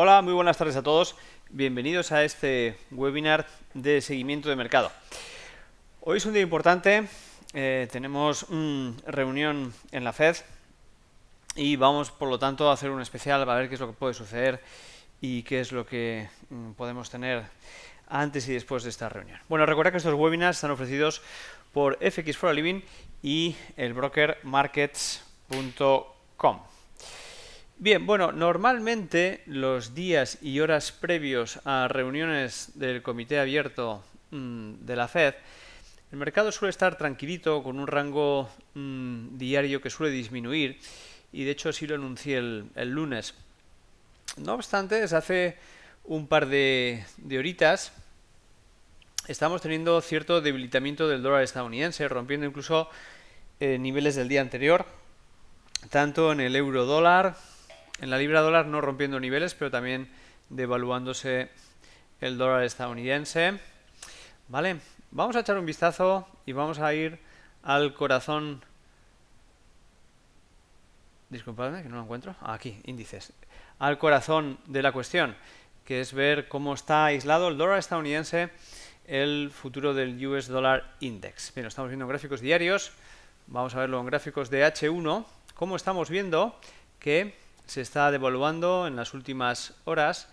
Hola, muy buenas tardes a todos. Bienvenidos a este webinar de seguimiento de mercado. Hoy es un día importante, tenemos reunión en la Fed y vamos por lo tanto a hacer un especial para ver qué es lo que puede suceder y qué es lo que podemos tener antes y después de esta reunión. Bueno, recordad que estos webinars están ofrecidos por FX for a Living y el broker markets.com. Bien, bueno, normalmente los días y horas previos a reuniones del comité abierto de la Fed, el mercado suele estar tranquilito con un rango diario que suele disminuir y de hecho así lo anuncié el lunes. No obstante, desde hace un par de horitas estamos teniendo cierto debilitamiento del dólar estadounidense, rompiendo incluso niveles del día anterior, tanto en el euro dólar. En la libra dólar no rompiendo niveles, pero también devaluándose el dólar estadounidense. Vale, vamos a echar un vistazo y vamos a ir al corazón. Disculpadme que no lo encuentro. Aquí, índices. Al corazón de la cuestión, que es ver cómo está aislado el dólar estadounidense, el futuro del US Dollar Index. Bien, lo estamos viendo en gráficos diarios. Vamos a verlo en gráficos de H1. Como estamos viendo que se está devaluando en las últimas horas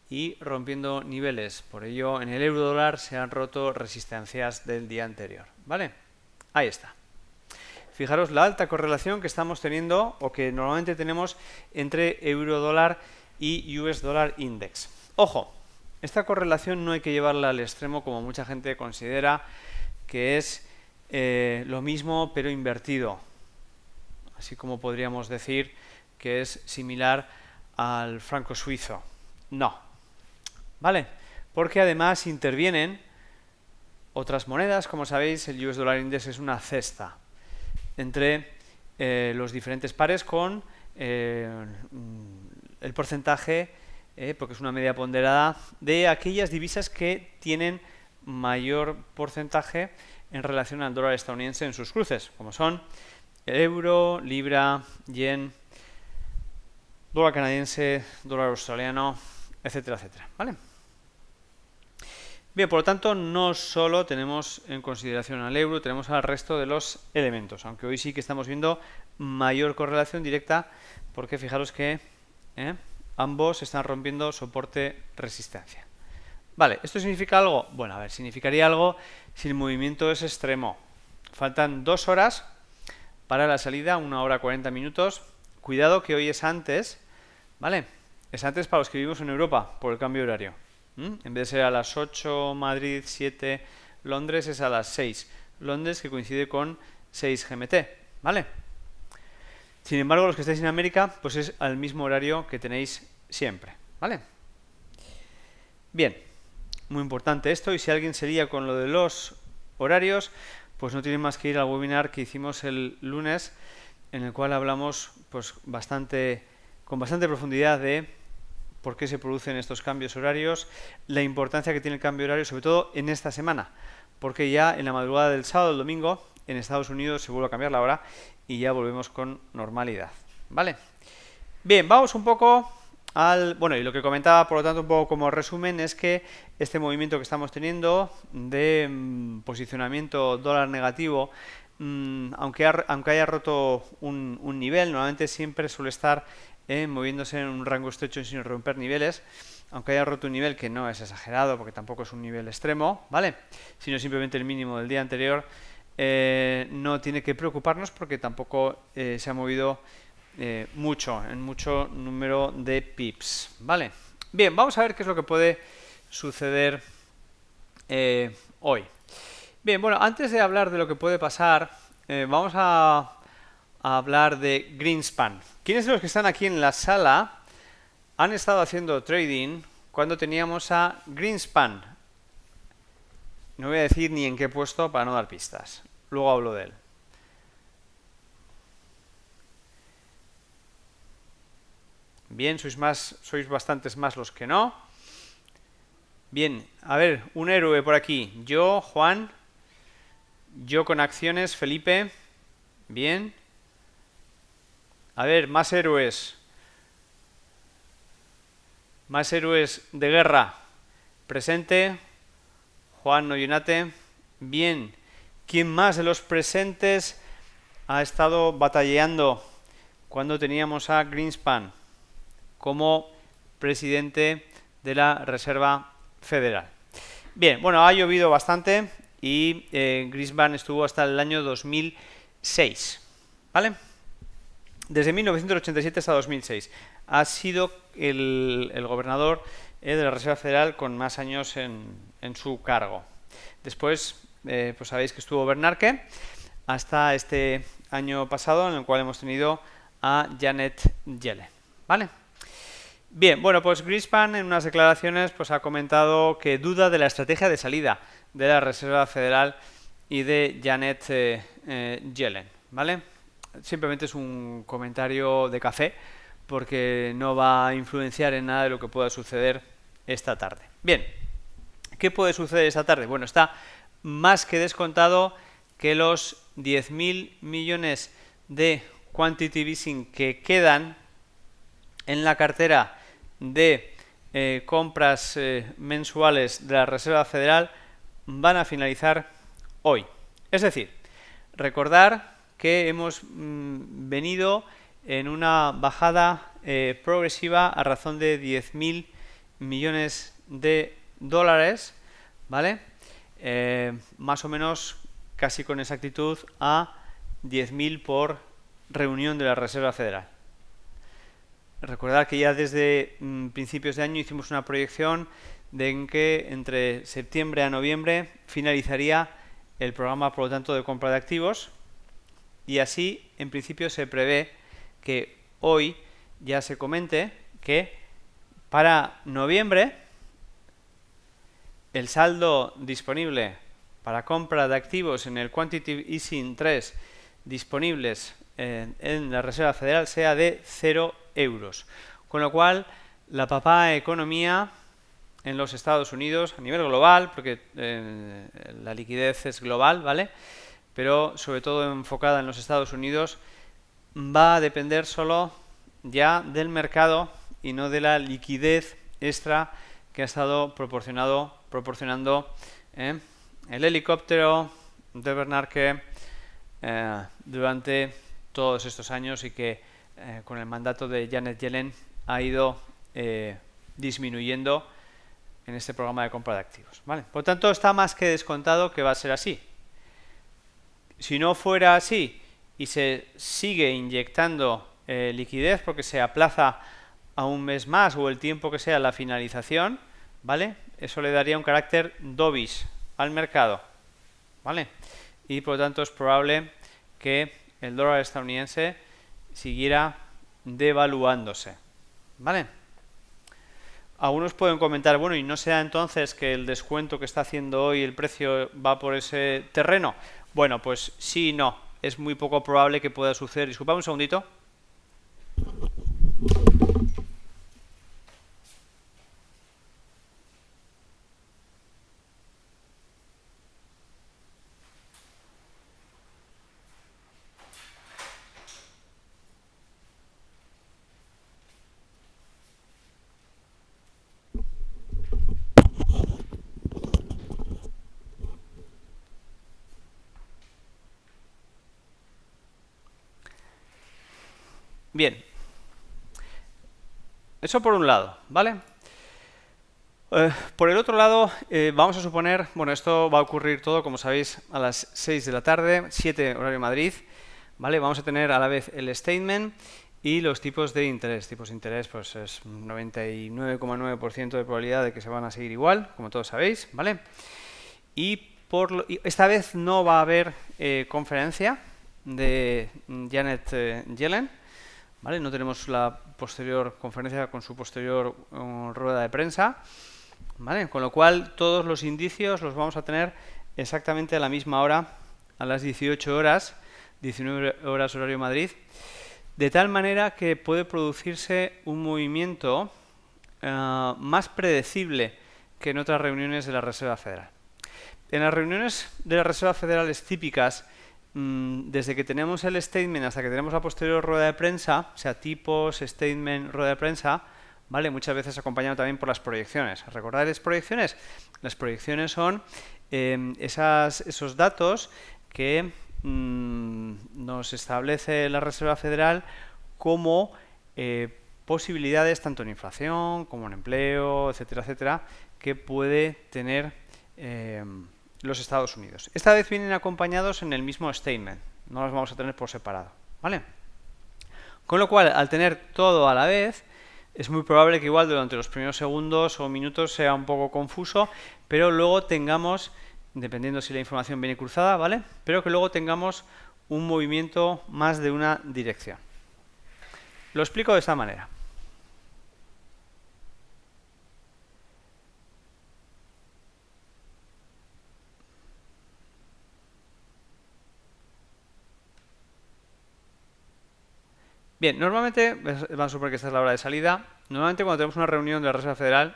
y rompiendo niveles. Por ello, en el euro dólar se han roto resistencias del día anterior. ¿Vale? Ahí está. Fijaros la alta correlación que estamos teniendo o que normalmente tenemos entre euro dólar y US Dollar Index. Ojo, esta correlación no hay que llevarla al extremo como mucha gente considera que es lo mismo pero invertido. Así como podríamos decir que es similar al franco suizo. No. ¿Vale? Porque además intervienen otras monedas. Como sabéis, el US Dollar Index es una cesta entre los diferentes pares con el porcentaje, porque es una media ponderada, de aquellas divisas que tienen mayor porcentaje en relación al dólar estadounidense en sus cruces, como son el euro, libra, yen, dólar canadiense, dólar australiano, etcétera, etcétera. ¿Vale? Bien, por lo tanto, no solo tenemos en consideración al euro, tenemos al resto de los elementos, aunque hoy sí que estamos viendo mayor correlación directa, porque fijaros que ambos están rompiendo soporte-resistencia. Vale, ¿esto significa algo? Bueno, a ver, significaría algo si el movimiento es extremo. Faltan 2 horas para la salida, 1 hora 40 minutos. Cuidado que hoy es antes, ¿vale? Es antes para los que vivimos en Europa, por el cambio horario. En vez de ser a las 8 Madrid, 7 Londres, es a las 6 Londres, que coincide con 6 GMT, ¿vale? Sin embargo, los que estáis en América, pues es al mismo horario que tenéis siempre, ¿vale? Bien, muy importante esto, y si alguien se lía con lo de los horarios, pues no tiene más que ir al webinar que hicimos el lunes, en el cual hablamos pues con bastante profundidad de por qué se producen estos cambios horarios, la importancia que tiene el cambio horario, sobre todo en esta semana, porque ya en la madrugada del sábado, el domingo, en Estados Unidos se vuelve a cambiar la hora y ya volvemos con normalidad, ¿vale? Bien, vamos un poco al... Bueno, y lo que comentaba, por lo tanto, un poco como resumen, es que este movimiento que estamos teniendo de posicionamiento dólar negativo, aunque haya roto un nivel, normalmente siempre suele estar moviéndose en un rango estrecho sin romper niveles, aunque haya roto un nivel que no es exagerado, porque tampoco es un nivel extremo, ¿vale? Sino simplemente el mínimo del día anterior, no tiene que preocuparnos porque tampoco se ha movido en mucho número de pips, ¿vale? Bien, vamos a ver qué es lo que puede suceder hoy. Bien, bueno, antes de hablar de lo que puede pasar, vamos a hablar de Greenspan. ¿Quiénes de los que están aquí en la sala han estado haciendo trading cuando teníamos a Greenspan? No voy a decir ni en qué puesto para no dar pistas. Luego hablo de él. Bien, sois bastantes más los que no. Bien, a ver, un héroe por aquí. Yo, Juan. Yo con acciones, Felipe. Bien. A ver, más héroes. Más héroes de guerra. Presente. Juan Noyenate. Bien. ¿Quién más de los presentes ha estado batallando cuando teníamos a Greenspan como presidente de la Reserva Federal? Bien, bueno, ha llovido bastante y Greenspan estuvo hasta el año 2006, ¿vale? Desde 1987 hasta 2006. Ha sido el gobernador de la Reserva Federal con más años en su cargo. Después, pues sabéis que estuvo Bernanke hasta este año pasado, en el cual hemos tenido a Janet Yellen, ¿vale? Bien, bueno, pues Greenspan en unas declaraciones pues ha comentado que duda de la estrategia de salida de la Reserva Federal y de Janet Yellen, ¿vale? Simplemente es un comentario de café porque no va a influenciar en nada de lo que pueda suceder esta tarde. Bien, ¿qué puede suceder esta tarde? Bueno, está más que descontado que los 10.000 millones de quantitative easing que quedan en la cartera de compras mensuales de la Reserva Federal van a finalizar hoy. Es decir, recordar que hemos venido en una bajada progresiva a razón de 10.000 millones de dólares, ¿vale? Más o menos casi con exactitud a 10.000 por reunión de la Reserva Federal. Recordad que ya desde principios de año hicimos una proyección de en que entre septiembre a noviembre finalizaría el programa, por lo tanto, de compra de activos, y así en principio se prevé que hoy ya se comente que para noviembre el saldo disponible para compra de activos en el Quantitative Easing 3 disponibles en la Reserva Federal sea de 0 euros. Con lo cual, la papá economía en los Estados Unidos, a nivel global, porque la liquidez es global, ¿vale? Pero sobre todo enfocada en los Estados Unidos, va a depender solo ya del mercado y no de la liquidez extra que ha estado proporcionando el helicóptero de Bernanke durante todos estos años y que con el mandato de Janet Yellen ha ido disminuyendo en este programa de compra de activos, ¿vale? Por lo tanto, está más que descontado que va a ser así. Si no fuera así y se sigue inyectando liquidez porque se aplaza a un mes más o el tiempo que sea la finalización, ¿vale? Eso le daría un carácter dovish al mercado, ¿vale? Y por lo tanto es probable que el dólar estadounidense siguiera devaluándose, ¿vale? Algunos pueden comentar, bueno, ¿y no será entonces que el descuento que está haciendo hoy el precio va por ese terreno? Bueno, pues sí y no. Es muy poco probable que pueda suceder. Disculpad un segundito. Bien, eso por un lado, ¿vale? Por el otro lado, vamos a suponer, bueno, esto va a ocurrir todo, como sabéis, a las 6 de la tarde, 7 horario Madrid, ¿vale? Vamos a tener a la vez el statement y los tipos de interés. Tipos de interés, pues es 99,9% de probabilidad de que se van a seguir igual, como todos sabéis, ¿vale? Y esta vez no va a haber conferencia de Janet Yellen, ¿vale? No tenemos la posterior conferencia con su posterior rueda de prensa, ¿vale? Con lo cual todos los indicios los vamos a tener exactamente a la misma hora, a las 18 horas, 19 horas horario Madrid, de tal manera que puede producirse un movimiento más predecible que en otras reuniones de la Reserva Federal. En las reuniones de las Reservas Federales típicas, desde que tenemos el statement hasta que tenemos la posterior rueda de prensa, o sea, tipos, statement, rueda de prensa, ¿vale? Muchas veces acompañado también por las proyecciones. ¿Recordáis proyecciones? Las proyecciones son esos datos que nos establece la Reserva Federal como posibilidades tanto en inflación como en empleo, etcétera, etcétera, que puede tener los Estados Unidos. Esta vez vienen acompañados en el mismo statement, no los vamos a tener por separado, ¿vale? Con lo cual, al tener todo a la vez, es muy probable que igual durante los primeros segundos o minutos sea un poco confuso, pero luego tengamos, dependiendo si la información viene cruzada, ¿vale? Pero que luego tengamos un movimiento más de una dirección. Lo explico de esta manera. Bien, normalmente, vamos a suponer que esta es la hora de salida, normalmente cuando tenemos una reunión de la Reserva Federal,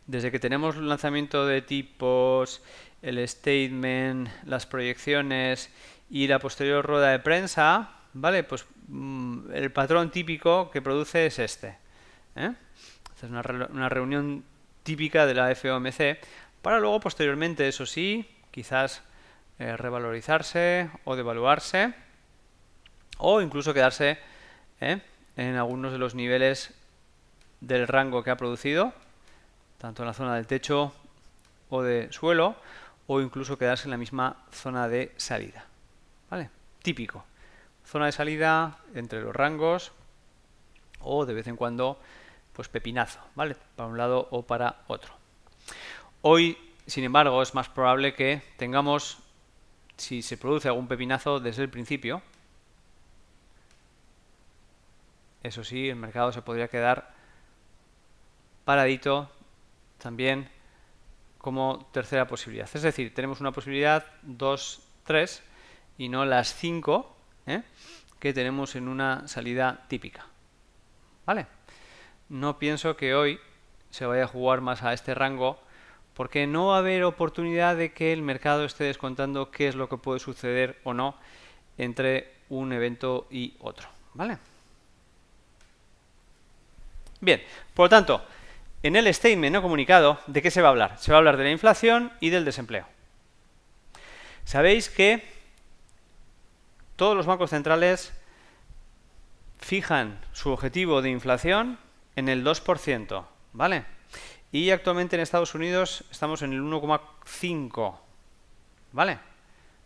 desde que tenemos el lanzamiento de tipos, el statement, las proyecciones y la posterior rueda de prensa, ¿vale? Pues el patrón típico que produce es este. Esta es una reunión típica de la FOMC para luego posteriormente, eso sí, quizás revalorizarse o devaluarse o incluso quedarse en algunos de los niveles del rango que ha producido, tanto en la zona del techo o de suelo, o incluso quedarse en la misma zona de salida. ¿Vale? Típico. Zona de salida entre los rangos o de vez en cuando pues pepinazo, ¿vale? Para un lado o para otro. Hoy, sin embargo, es más probable que tengamos, si se produce algún pepinazo desde el principio, eso sí, el mercado se podría quedar paradito también como tercera posibilidad. Es decir, tenemos una posibilidad 2, 3 y no las 5 que tenemos en una salida típica. ¿Vale? No pienso que hoy se vaya a jugar más a este rango porque no va a haber oportunidad de que el mercado esté descontando qué es lo que puede suceder o no entre un evento y otro. ¿Vale? Bien, por lo tanto, en el statement no comunicado, ¿de qué se va a hablar? Se va a hablar de la inflación y del desempleo. Sabéis que todos los bancos centrales fijan su objetivo de inflación en el 2%, ¿vale? Y actualmente en Estados Unidos estamos en el 1,5, ¿vale?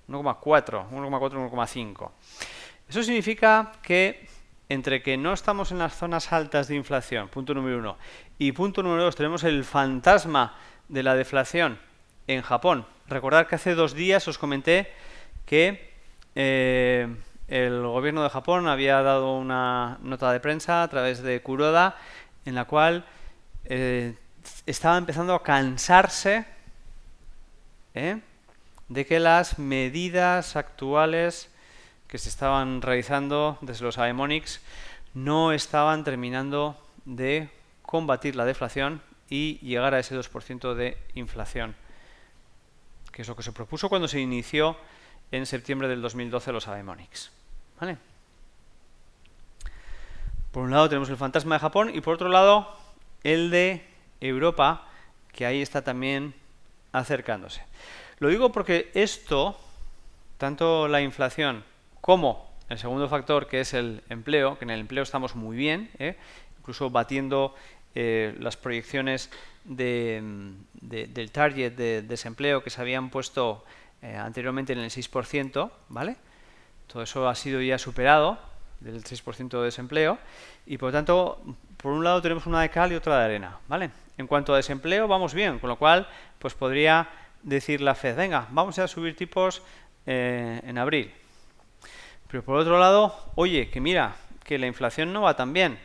1,4, 1,5. Eso significa que entre que no estamos en las zonas altas de inflación, punto número 1, y punto número 2, tenemos el fantasma de la deflación en Japón. Recordad que hace 2 días os comenté que el gobierno de Japón había dado una nota de prensa a través de Kuroda en la cual estaba empezando a cansarse de que las medidas actuales que se estaban realizando desde los Aemonics no estaban terminando de combatir la deflación y llegar a ese 2% de inflación, que es lo que se propuso cuando se inició en septiembre del 2012 los Aemonics. ¿Vale? Por un lado tenemos el fantasma de Japón y por otro lado el de Europa, que ahí está también acercándose. Lo digo porque esto, tanto la inflación como el segundo factor, que es el empleo, que en el empleo estamos muy bien, incluso batiendo las proyecciones del target de desempleo que se habían puesto anteriormente en el 6%, ¿vale? Todo eso ha sido ya superado, del 6% de desempleo, y por lo tanto, por un lado tenemos una de cal y otra de arena, ¿vale? En cuanto a desempleo, vamos bien, con lo cual, pues podría decir la Fed, venga, vamos a subir tipos en abril. Pero por otro lado, oye, que mira, que la inflación no va tan bien,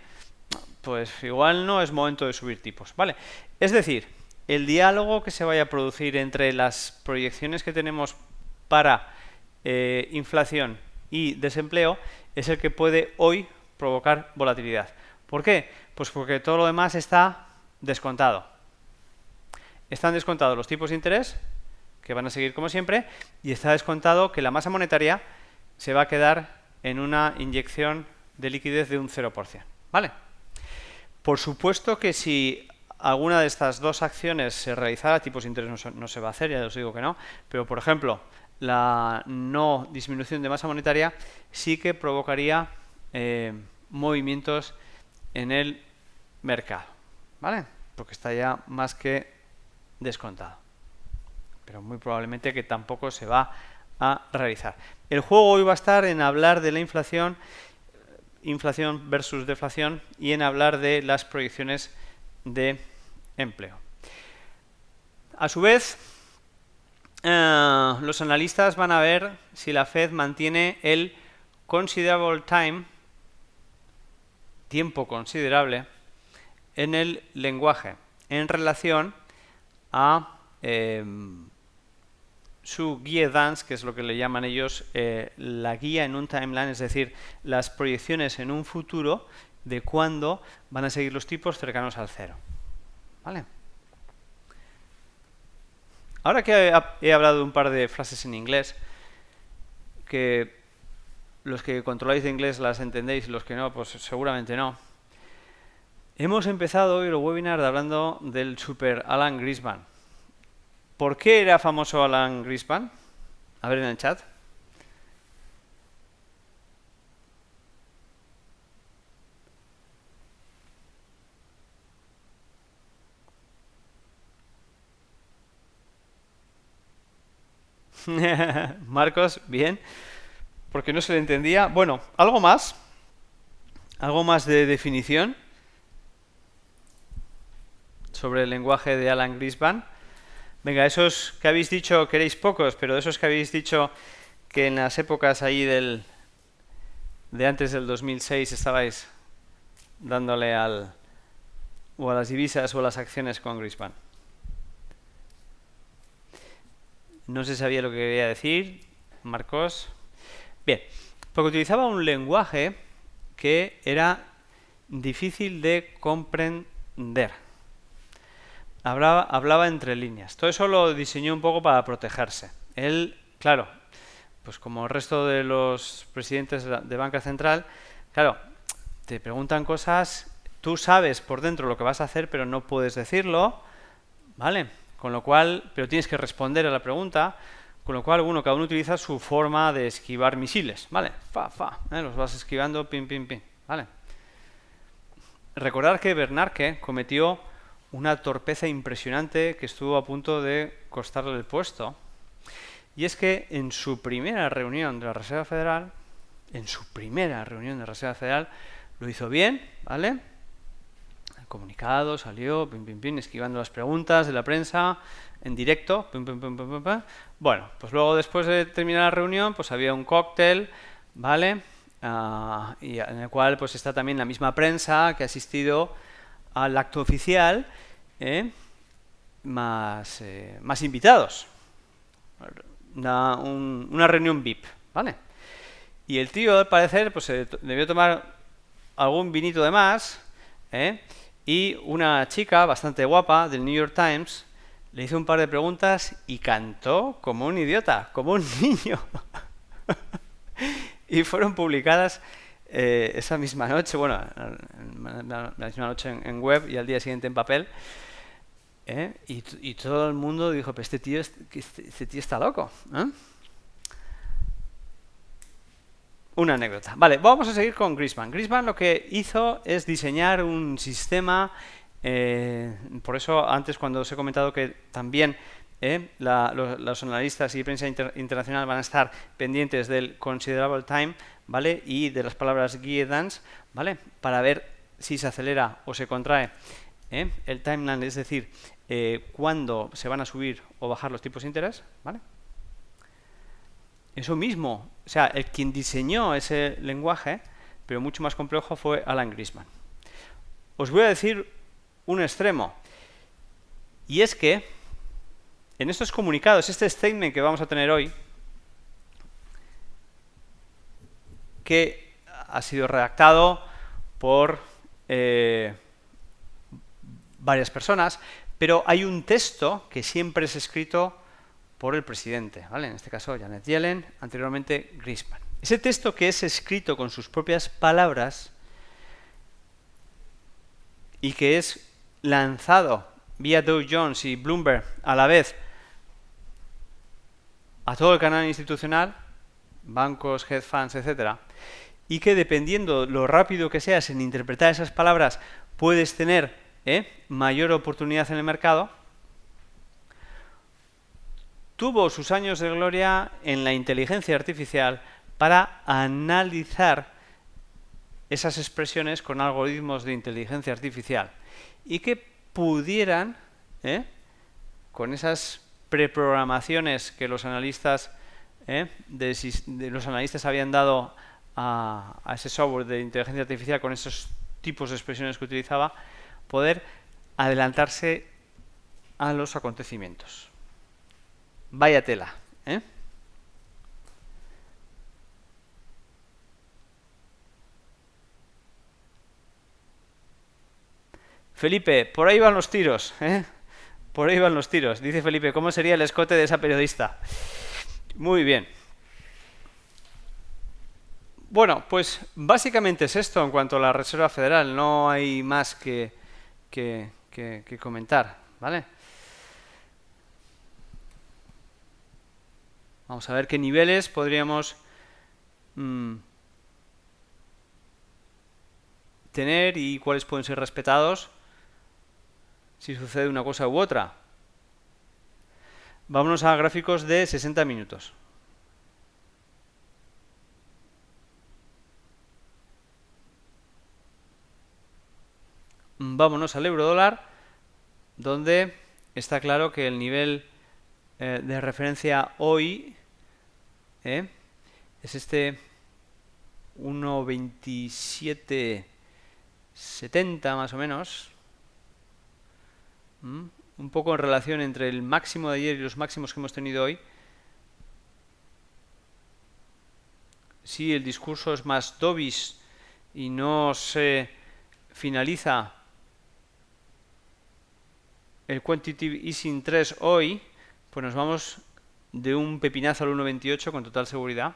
pues igual no es momento de subir tipos, ¿vale? Es decir, el diálogo que se vaya a producir entre las proyecciones que tenemos para inflación y desempleo es el que puede hoy provocar volatilidad. ¿Por qué? Pues porque todo lo demás está descontado. Están descontados los tipos de interés, que van a seguir como siempre, y está descontado que la masa monetaria se va a quedar en una inyección de liquidez de un 0%. ¿Vale? Por supuesto que si alguna de estas dos acciones se realizara, tipos de interés no se va a hacer, ya os digo que no, pero por ejemplo, la no disminución de masa monetaria sí que provocaría movimientos en el mercado, ¿vale? Porque está ya más que descontado. Pero muy probablemente que tampoco se va a realizar. El juego hoy va a estar en hablar de la inflación versus deflación y en hablar de las proyecciones de empleo. A su vez, los analistas van a ver si la Fed mantiene el considerable time, tiempo considerable, en el lenguaje en relación a su guía dance, que es lo que le llaman ellos la guía en un timeline, es decir, las proyecciones en un futuro de cuándo van a seguir los tipos cercanos al cero. ¿Vale? Ahora que he hablado de un par de frases en inglés, que los que controláis de inglés las entendéis y los que no, pues seguramente no. Hemos empezado hoy el webinar hablando del super Alan Greenspan. ¿Por qué era famoso Alan Greenspan? A ver en el chat. Marcos, bien. Porque no se le entendía. Bueno, algo más de definición sobre el lenguaje de Alan Greenspan. Venga, esos que habéis dicho, queréis pocos, pero de esos que habéis dicho que en las épocas ahí de antes del 2006 estabais dándole o a las divisas o a las acciones con Greenspan. No se sabía lo que quería decir, Marcos. Bien, porque utilizaba un lenguaje que era difícil de comprender. Hablaba entre líneas. Todo eso lo diseñó un poco para protegerse. Él, claro, pues como el resto de los presidentes de banca central, claro, te preguntan cosas, tú sabes por dentro lo que vas a hacer, pero no puedes decirlo, ¿vale? Con lo cual, pero tienes que responder a la pregunta, con lo cual, cada uno utiliza su forma de esquivar misiles, ¿vale? Los vas esquivando, pim, pim, pim, ¿vale? Recordar que Bernanke cometió una torpeza impresionante que estuvo a punto de costarle el puesto, y es que en su primera reunión de la Reserva Federal, lo hizo bien, ¿vale? El comunicado salió, pim, pim, pim, esquivando las preguntas de la prensa, en directo, pim, pim, pim, pim, pim, pim. Bueno, pues luego después de terminar la reunión, pues había un cóctel, ¿vale? Y en el cual pues está también la misma prensa que ha asistido al acto oficial, más invitados. Una reunión VIP, ¿vale? Y el tío, al parecer, pues debió tomar algún vinito de más, y una chica bastante guapa del New York Times le hizo un par de preguntas y cantó como un idiota, como un niño. Y fueron publicadas esa misma noche, bueno, la misma noche en web y al día siguiente en papel. Y todo el mundo dijo, pero este tío está loco. Una anécdota. Vale, vamos a seguir con Greenspan. Greenspan lo que hizo es diseñar un sistema, por eso antes cuando os he comentado que también los analistas y prensa internacional van a estar pendientes del considerable time, ¿vale? Y de las palabras guidance, ¿vale? Para ver si se acelera o se contrae el timeline, es decir, cuándo se van a subir o bajar los tipos de interés, ¿vale? Eso mismo, o sea, quien diseñó ese lenguaje, pero mucho más complejo, fue Alan Greenspan. Os voy a decir un extremo, y es que en estos comunicados, este statement que vamos a tener hoy, que ha sido redactado por varias personas, pero hay un texto que siempre es escrito por el presidente, ¿vale? En este caso Janet Yellen, anteriormente Greenspan. Ese texto que es escrito con sus propias palabras y que es lanzado vía Dow Jones y Bloomberg a la vez a todo el canal institucional, bancos, hedge funds, etcétera, y que dependiendo lo rápido que seas en interpretar esas palabras, puedes tener mayor oportunidad en el mercado, tuvo sus años de gloria en la inteligencia artificial para analizar esas expresiones con algoritmos de inteligencia artificial y que pudieran, con esas preprogramaciones que los analistas los analistas habían dado a ese software de inteligencia artificial con esos tipos de expresiones que utilizaba, poder adelantarse a los acontecimientos. Vaya tela, Felipe, por ahí van los tiros, Por ahí van los tiros. Dice Felipe, ¿cómo sería el escote de esa periodista? Muy bien. Bueno, pues básicamente es esto en cuanto a la Reserva Federal. No hay más que comentar, ¿vale? Vamos a ver qué niveles podríamos tener y cuáles pueden ser respetados si sucede una cosa u otra. Vámonos a gráficos de 60 minutos. Vámonos al euro dólar, donde está claro que el nivel de referencia hoy es este 1.2770 más o menos. Un poco en relación entre el máximo de ayer y los máximos que hemos tenido hoy. Si el discurso es más dovish y no se finaliza el Quantitative Easing 3 hoy, pues nos vamos de un pepinazo al 1.28 con total seguridad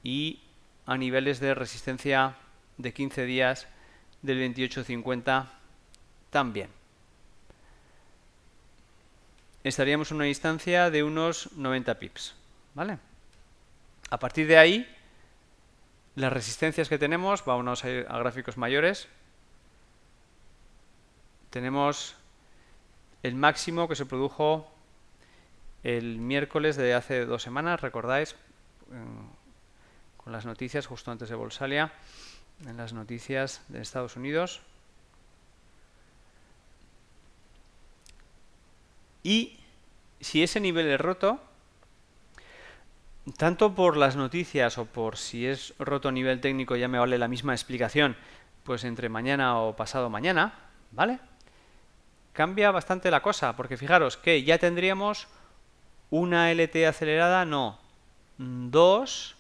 y a niveles de resistencia de 15 días del 28.50 también. Estaríamos en una distancia de unos 90 pips, ¿vale? A partir de ahí, las resistencias que tenemos, vámonos a ir a gráficos mayores. Tenemos el máximo que se produjo el miércoles de hace 2 semanas, recordáis, con las noticias justo antes de Bolsalia, en las noticias de Estados Unidos. Y si ese nivel es roto, tanto por las noticias o por si es roto a nivel técnico, ya me vale la misma explicación, pues entre mañana o pasado mañana, ¿vale? Cambia bastante la cosa, porque fijaros que ya tendríamos una LT acelerada, no, 2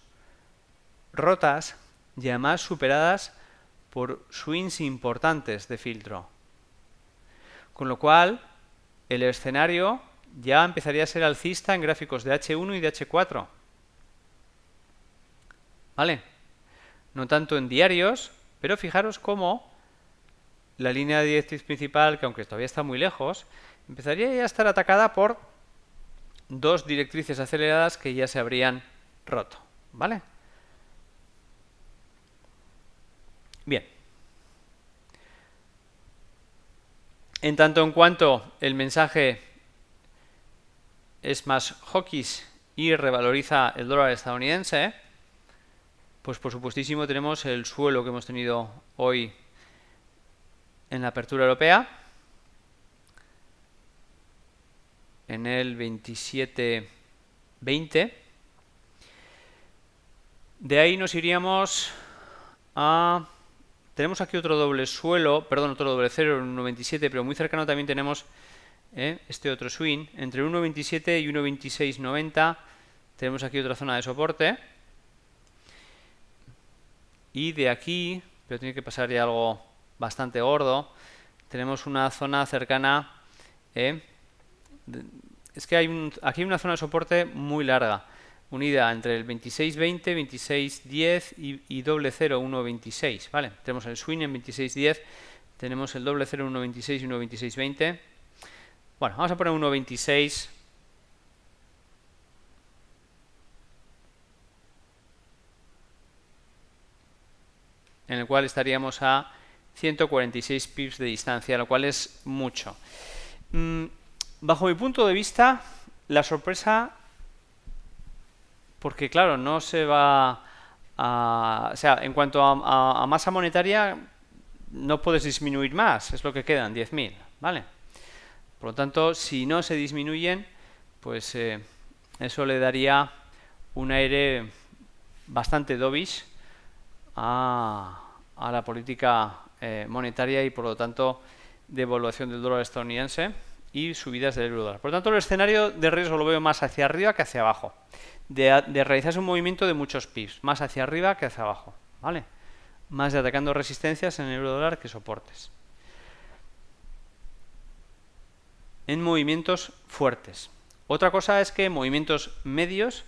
rotas y además superadas por swings importantes de filtro. Con lo cual, el escenario ya empezaría a ser alcista en gráficos de H1 y de H4. ¿Vale? No tanto en diarios, pero fijaros cómo la línea de directriz principal, que aunque todavía está muy lejos, empezaría ya a estar atacada por 2 directrices aceleradas que ya se habrían roto. ¿Vale? Bien. En tanto en cuanto el mensaje es más hawkish y revaloriza el dólar estadounidense, pues por supuestísimo tenemos el suelo que hemos tenido hoy en la apertura europea, en el 27.20. De ahí nos iríamos a... Tenemos aquí otro doble suelo, perdón, otro doble cero en 1.27, pero muy cercano también tenemos este otro swing. Entre 1.27 y 1.2690 tenemos aquí otra zona de soporte. Y de aquí, pero tiene que pasar ya algo bastante gordo, tenemos una zona cercana, es que aquí hay una zona de soporte muy larga, unida entre el 26.20, 26.10 y doble 0, 1.26, ¿vale? Tenemos el swing en 26.10, tenemos el doble 0, 1.26 y 1.26.20. Bueno, vamos a poner 1.26. En el cual estaríamos a 146 pips de distancia, lo cual es mucho. Bajo mi punto de vista, la sorpresa, porque claro, no se va a... O sea, en cuanto a masa monetaria, no puedes disminuir más, es lo que quedan, 10.000, ¿vale? Por lo tanto, si no se disminuyen, pues eso le daría un aire bastante dovish a la política monetaria y por lo tanto devaluación del dólar estadounidense y subidas del euro dólar. Por lo tanto, el escenario de riesgo lo veo más hacia arriba que hacia abajo, de realizarse un movimiento de muchos pips, más hacia arriba que hacia abajo, ¿vale? Más de atacando resistencias en el euro dólar que soportes. En movimientos fuertes. Otra cosa es que movimientos medios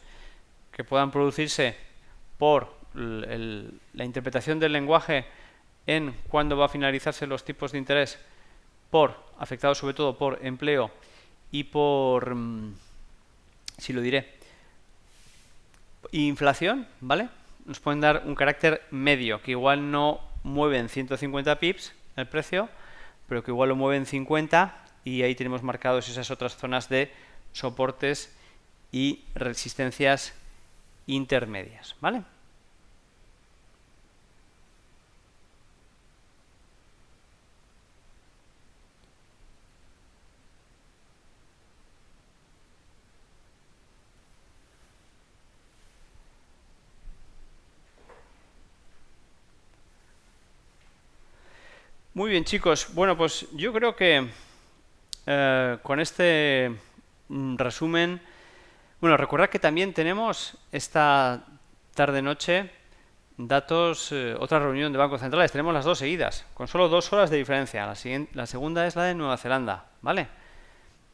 que puedan producirse por la interpretación del lenguaje en cuándo va a finalizarse los tipos de interés, afectados sobre todo por empleo y por, si lo diré, inflación, ¿vale? Nos pueden dar un carácter medio, que igual no mueven 150 pips el precio, pero que igual lo mueven 50 y ahí tenemos marcados esas otras zonas de soportes y resistencias intermedias, ¿vale? Muy bien, chicos. Bueno, pues yo creo que con este resumen, bueno, recordad que también tenemos esta tarde-noche datos, otra reunión de bancos centrales. Tenemos las dos seguidas, con solo 2 horas de diferencia. La segunda es la de Nueva Zelanda, ¿vale?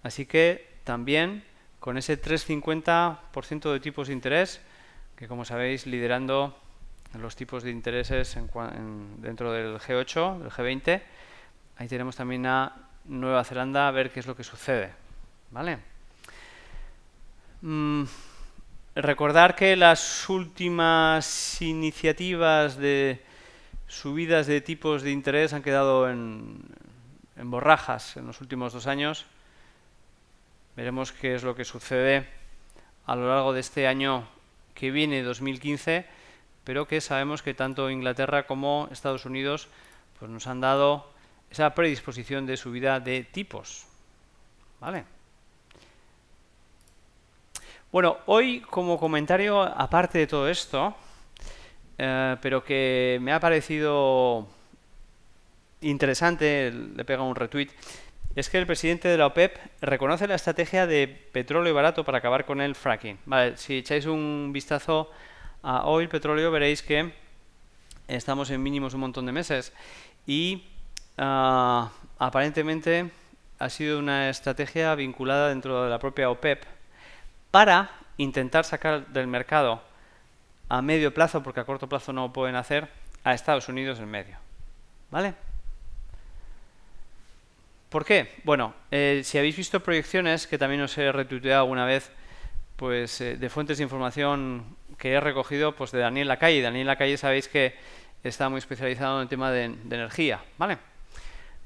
Así que también con ese 3,50% de tipos de interés, que como sabéis liderando los tipos de intereses dentro del G8, del G20, ahí tenemos también a Nueva Zelanda a ver qué es lo que sucede, ¿vale? Recordar que las últimas iniciativas de subidas de tipos de interés han quedado en borrajas en los últimos 2 años. Veremos qué es lo que sucede a lo largo de este año que viene, 2015, pero que sabemos que tanto Inglaterra como Estados Unidos pues nos han dado esa predisposición de subida de tipos, ¿vale? Bueno, hoy como comentario, aparte de todo esto, pero que me ha parecido interesante, le pega un retweet, es que el presidente de la OPEP reconoce la estrategia de petróleo barato para acabar con el fracking. Vale, si echáis un vistazo a Oil Petróleo veréis que estamos en mínimos un montón de meses y aparentemente ha sido una estrategia vinculada dentro de la propia OPEP para intentar sacar del mercado a medio plazo, porque a corto plazo no lo pueden hacer, a Estados Unidos en medio, ¿vale? ¿Por qué? Bueno, si habéis visto proyecciones, que también os he retuiteado alguna vez, pues de fuentes de información que he recogido pues de Daniel Lacalle. Daniel Lacalle sabéis que está muy especializado en el tema de energía, ¿vale?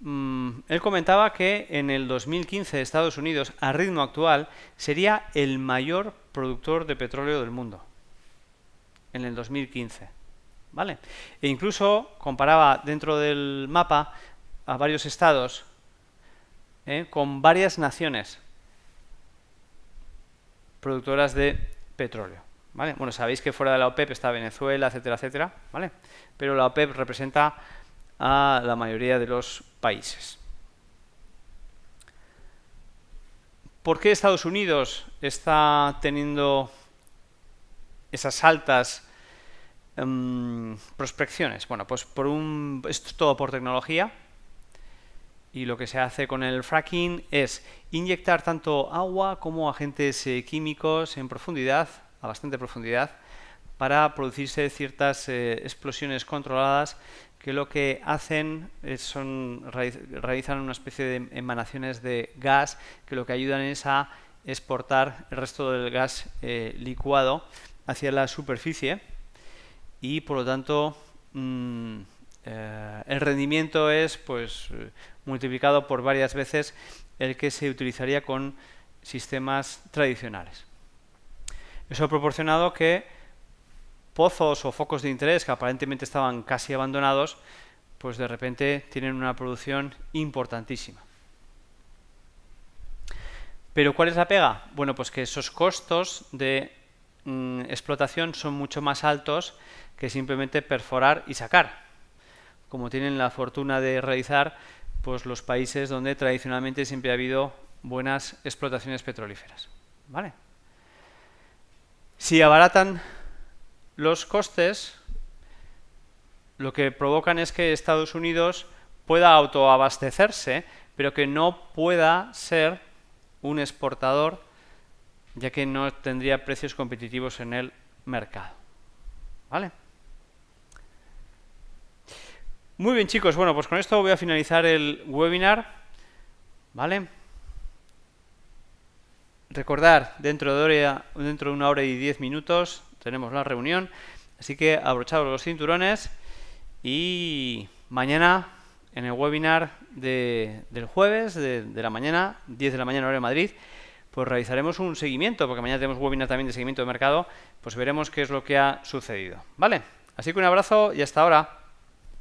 Él comentaba que en el 2015 Estados Unidos, a ritmo actual, sería el mayor productor de petróleo del mundo. En el 2015, ¿vale? E incluso comparaba dentro del mapa a varios estados con varias naciones productoras de petróleo, ¿vale? Bueno, sabéis que fuera de la OPEP está Venezuela, etcétera, etcétera, ¿vale? Pero la OPEP representa a la mayoría de los países. ¿Por qué Estados Unidos está teniendo esas altas prospecciones? Bueno, pues esto es todo por tecnología. Y lo que se hace con el fracking es inyectar tanto agua como agentes químicos en profundidad a bastante profundidad para producirse ciertas explosiones controladas que lo que hacen realizan una especie de emanaciones de gas que lo que ayudan es a exportar el resto del gas licuado hacia la superficie y por lo tanto el rendimiento es pues multiplicado por varias veces el que se utilizaría con sistemas tradicionales. Eso ha proporcionado que pozos o focos de interés que aparentemente estaban casi abandonados, pues de repente tienen una producción importantísima. ¿Pero cuál es la pega? Bueno, pues que esos costos de explotación son mucho más altos que simplemente perforar y sacar, como tienen la fortuna de realizar pues los países donde tradicionalmente siempre ha habido buenas explotaciones petrolíferas. ¿Vale? Si abaratan los costes, lo que provocan es que Estados Unidos pueda autoabastecerse, pero que no pueda ser un exportador, ya que no tendría precios competitivos en el mercado. ¿Vale? Muy bien, chicos, bueno, pues con esto voy a finalizar el webinar. ¿Vale? Recordar, dentro de 1 hora y 10 minutos tenemos la reunión, así que abrochados los cinturones y mañana en el webinar del jueves de la mañana, 10 de la mañana hora de Madrid, pues realizaremos un seguimiento, porque mañana tenemos webinar también de seguimiento de mercado, pues veremos qué es lo que ha sucedido. ¿Vale? Así que un abrazo y hasta ahora.